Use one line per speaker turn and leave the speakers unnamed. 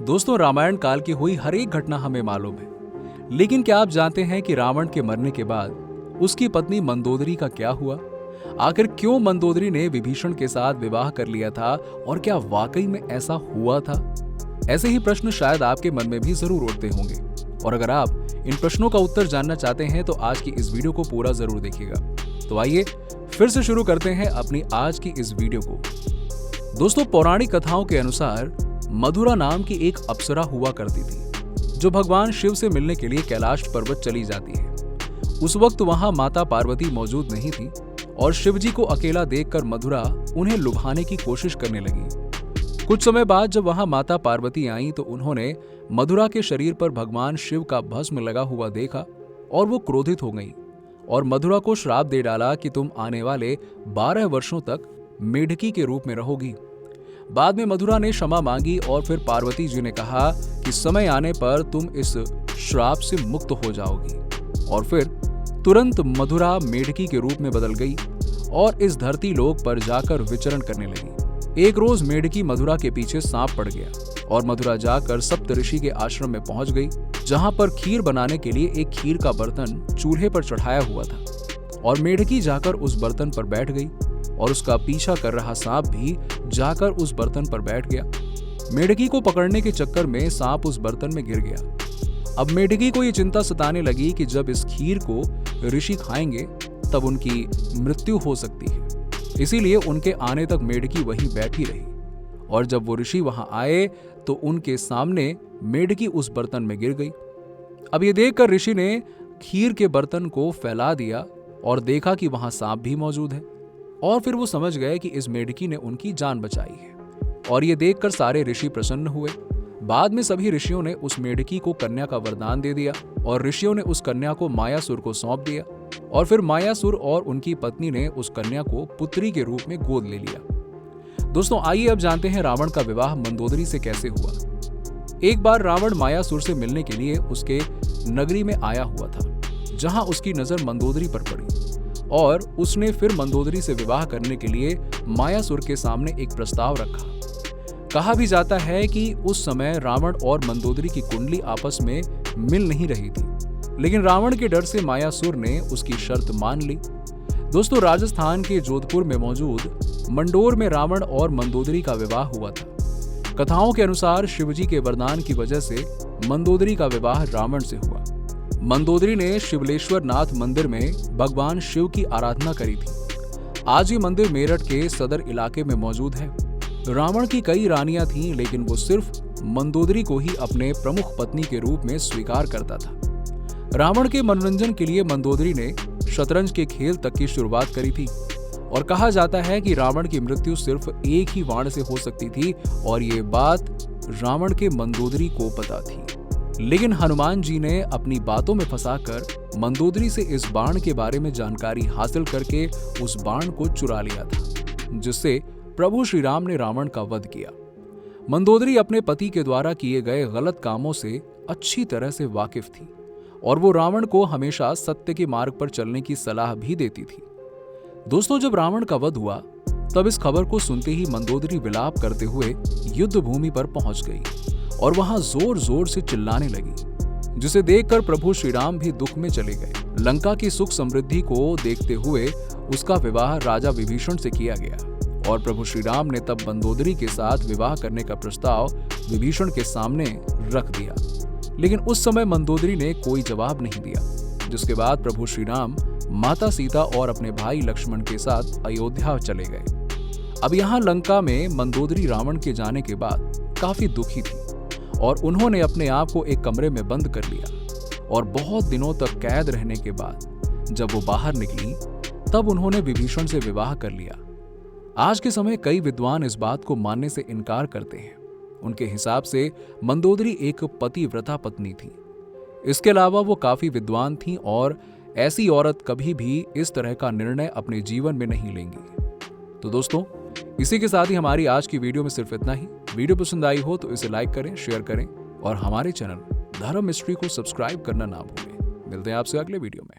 दोस्तों, रामायण काल की हुई हर एक घटना हमें मालूम है, लेकिन क्या आप जानते हैं कि रावण के मरने के बाद उसकी पत्नी मंदोदरी का क्या हुआ? आखिर क्यों मंदोदरी ने विभीषण के साथ विवाह कर लिया था और क्या वाकई में ऐसा हुआ था? ऐसे ही प्रश्न शायद आपके मन में भी जरूर उठते होंगे, और अगर आप इन प्रश्नों का उत्तर जानना चाहते हैं तो आज की इस वीडियो को पूरा जरूर देखिएगा। तो आइए फिर से शुरू करते हैं अपनी आज की इस वीडियो को। दोस्तों, पौराणिक कथाओं के अनुसार मधुरा नाम की एक अप्सरा हुआ करती थी, जो भगवान शिव से मिलने के लिए कैलाश पर्वत चली जाती है। उस वक्त वहां माता पार्वती मौजूद नहीं थी और शिव जी को अकेला देखकर मधुरा उन्हें लुभाने की कोशिश करने लगी। कुछ समय बाद जब वहां माता पार्वती आईं तो उन्होंने मधुरा के शरीर पर भगवान शिव का भस्म लगा हुआ देखा और वो क्रोधित हो गईं और मधुरा को श्राप दे डाला कि तुम आने वाले 12 वर्षों तक मेढकी के रूप में रहोगी। बाद में मधुरा ने क्षमा मांगी और फिर पार्वती जी ने कहा कि समय आने पर तुम इस श्राप से मुक्त हो जाओगी। और फिर तुरंत मधुरा मेढकी के रूप में बदल गई और इस धरती लोक पर जाकर विचरण करने लगी। एक रोज मेढकी मधुरा के पीछे सांप पड़ गया और मधुरा जाकर सप्तऋषि के आश्रम में पहुंच गई, जहां पर खीर बनाने के लिए एक खीर का बर्तन चूल्हे पर चढ़ाया हुआ था। और मेढकी जाकर उस बर्तन पर बैठ गई और उसका पीछा कर रहा सांप भी जाकर उस बर्तन पर बैठ गया। मेढकी को पकड़ने के चक्कर में सांप उस बर्तन में गिर गया। अब मेढकी को ये चिंता सताने लगी कि जब इस खीर को ऋषि खाएंगे तब उनकी मृत्यु हो सकती है। इसीलिए उनके आने तक मेढकी वहीं बैठी रही और जब वो ऋषि वहां आए तो उनके सामने मेढकी उस बर्तन में गिर गई। अब ये देखकर ऋषि ने खीर के बर्तन को फैला दिया और देखा कि वहां सांप भी मौजूद है, और फिर वो समझ गए कि इस मेढकी ने उनकी जान बचाई है। और ये देखकर सारे ऋषि प्रसन्न हुए। बाद में सभी ऋषियों ने उस मेढकी को कन्या का वरदान दे दिया और ऋषियों ने उस कन्या को मायासुर को सौंप दिया। और फिर मायासुर और उनकी पत्नी ने उस कन्या को पुत्री के रूप में गोद ले लिया। दोस्तों, आइए अब जानते हैं रावण का विवाह मंदोदरी से कैसे हुआ। एक बार रावण मायासुर से मिलने के लिए उसके नगरी में आया हुआ था, जहां उसकी नजर मंदोदरी पर पड़ी और उसने फिर मंदोदरी से विवाह करने के लिए मायासुर के सामने एक प्रस्ताव रखा। कहा भी जाता है कि उस समय रावण और मंदोदरी की कुंडली आपस में मिल नहीं रही थी, लेकिन रावण के डर से मायासुर ने उसकी शर्त मान ली। दोस्तों, राजस्थान के जोधपुर में मौजूद मंडोर में रावण और मंदोदरी का विवाह हुआ था। कथाओं के अनुसार शिवजी के वरदान की वजह से मंदोदरी का विवाह रावण से हुआ। मंदोदरी ने शिवलेश्वर नाथ मंदिर में भगवान शिव की आराधना करी थी। आज ये मंदिर मेरठ के सदर इलाके में मौजूद है। रावण की कई रानियां थीं, लेकिन वो सिर्फ मंदोदरी को ही अपने प्रमुख पत्नी के रूप में स्वीकार करता था। रावण के मनोरंजन के लिए मंदोदरी ने शतरंज के खेल तक की शुरुआत करी थी और कहा जाता है कि रावण की मृत्यु सिर्फ एक ही बाण से हो सकती थी और ये बात रावण के मंदोदरी को पता थी। लेकिन हनुमान जी ने अपनी बातों में फंसाकर मंदोदरी से इस बाण के बारे में जानकारी हासिल करके उस बाण को चुरा लिया था, जिससे प्रभु श्री राम ने रावण का वध किया। मंदोदरी अपने पति के द्वारा किए गए गलत कामों से अच्छी तरह से वाकिफ थी और वो रावण को हमेशा सत्य के मार्ग पर चलने की सलाह भी देती थी। दोस्तों, जब रावण का वध हुआ तब इस खबर को सुनते ही मंदोदरी विलाप करते हुए युद्ध भूमि पर पहुंच गई और वहां जोर जोर से चिल्लाने लगी, जिसे देखकर प्रभु श्री राम भी दुख में चले गए। लंका की सुख समृद्धि को देखते हुए उसका विवाह राजा विभीषण से किया गया और प्रभु श्री राम ने तब मंदोदरी के साथ विवाह करने का प्रस्ताव विभीषण के सामने रख दिया। लेकिन उस समय मंदोदरी ने कोई जवाब नहीं दिया, जिसके बाद प्रभु श्री राम माता सीता और अपने भाई लक्ष्मण के साथ अयोध्या चले गए। अब यहाँ लंका में मंदोदरी रावण के जाने के बाद काफी दुखी थी और उन्होंने अपने आप को एक कमरे में बंद कर लिया और बहुत दिनों तक कैद रहने के बाद जब वो बाहर निकली तब उन्होंने विभीषण से विवाह कर लिया। आज के समय कई विद्वान इस बात को मानने से इनकार करते हैं। उनके हिसाब से मंदोदरी एक पतिव्रता पत्नी थी। इसके अलावा वो काफी विद्वान थीं और ऐसी औरत कभी भी इस तरह का निर्णय अपने जीवन में नहीं लेंगी। तो दोस्तों, इसी के साथ ही हमारी आज की वीडियो में सिर्फ इतना ही। वीडियो पसंद आई हो तो इसे लाइक करें, शेयर करें और हमारे चैनल धर्म मिस्ट्री को सब्सक्राइब करना ना भूलें। मिलते हैं आपसे अगले वीडियो में।